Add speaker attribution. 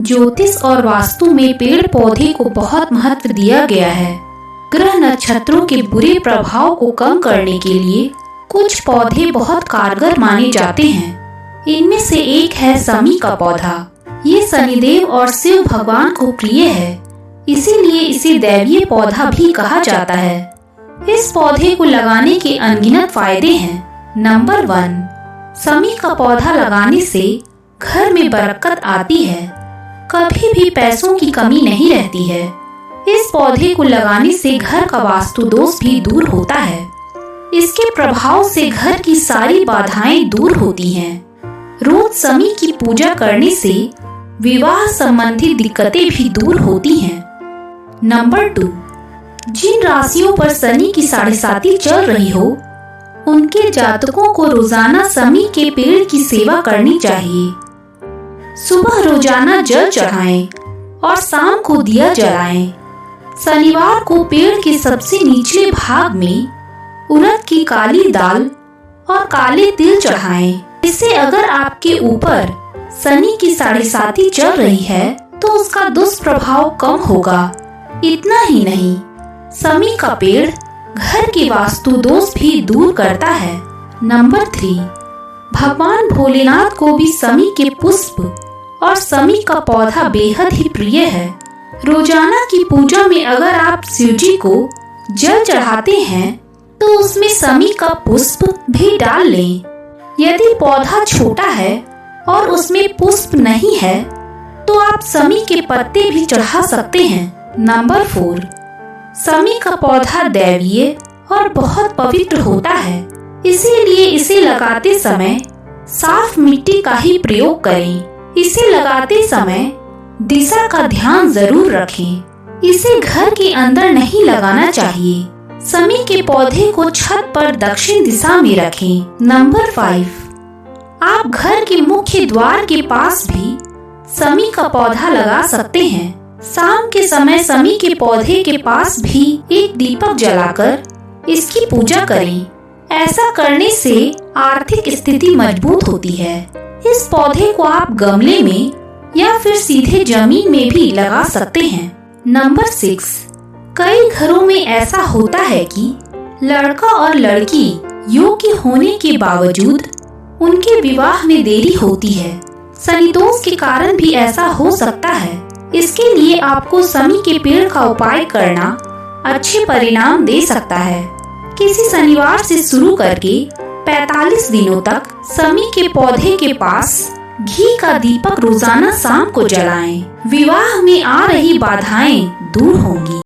Speaker 1: ज्योतिष और वास्तु में पेड़ पौधे को बहुत महत्व दिया गया है। ग्रह नक्षत्रों के बुरे प्रभाव को कम करने के लिए कुछ पौधे बहुत कारगर माने जाते हैं। इनमें से एक है शमी का पौधा। ये शनिदेव और शिव भगवान को प्रिय है, इसीलिए इसे दैवीय पौधा भी कहा जाता है। इस पौधे को लगाने के अनगिनत फायदे हैं। नंबर 1, शमी का पौधा लगाने से घर में बरकत आती है। कभी भी पैसों की कमी नहीं रहती है। इस पौधे को लगाने से घर का वास्तु दोष भी दूर होता है। इसके प्रभाव से घर की सारी बाधाएं दूर होती हैं। रोज शमी की पूजा करने से विवाह संबंधी दिक्कतें भी दूर होती हैं। नंबर 2, जिन राशियों पर शनि की 7.5 चल रही हो, उनके जातकों को रोजाना शमी के पेड़ की सेवा करनी चाहिए। सुबह रोजाना जल चढ़ाएं और शाम को दिया जलाएं। शनिवार को पेड़ के सबसे निचले भाग में उड़द की काली दाल और काले तिल चढ़ाएं। इससे अगर आपके ऊपर शनि की 7.5 चल रही है तो उसका दुष्प्रभाव कम होगा। इतना ही नहीं, शमी का पेड़ घर के वास्तु दोष भी दूर करता है। नंबर 3, भगवान भोलेनाथ को भी शमी के पुष्प और शमी का पौधा बेहद ही प्रिय है। रोजाना की पूजा में अगर आप शिव जी को जल चढ़ाते हैं तो उसमें शमी का पुष्प भी डाल लें। यदि पौधा छोटा है और उसमें पुष्प नहीं है तो आप शमी के पत्ते भी चढ़ा सकते हैं। नंबर 4, शमी का पौधा दैवीय और बहुत पवित्र होता है, इसीलिए इसे लगाते समय साफ मिट्टी का ही प्रयोग करें। इसे लगाते समय दिशा का ध्यान जरूर रखें। इसे घर के अंदर नहीं लगाना चाहिए। शमी के पौधे को छत पर दक्षिण दिशा में रखें। नंबर 5, आप घर के मुख्य द्वार के पास भी शमी का पौधा लगा सकते हैं। शाम के समय शमी के पौधे के पास भी एक दीपक जलाकर इसकी पूजा करें। ऐसा करने से आर्थिक स्थिति मजबूत होती है। इस पौधे को आप गमले में या फिर सीधे जमीन में भी लगा सकते हैं। नंबर 6, कई घरों में ऐसा होता है कि लड़का और लड़की योग्य होने के बावजूद उनके विवाह में देरी होती है। शनि दोष के कारण भी ऐसा हो सकता है। इसके लिए आपको शमी के पेड़ का उपाय करना अच्छे परिणाम दे सकता है। किसी शनिवार से शुरू करके 45 दिनों तक शमी के पौधे के पास घी का दीपक रोजाना शाम को जलाएं। विवाह में आ रही बाधाएं दूर होंगी।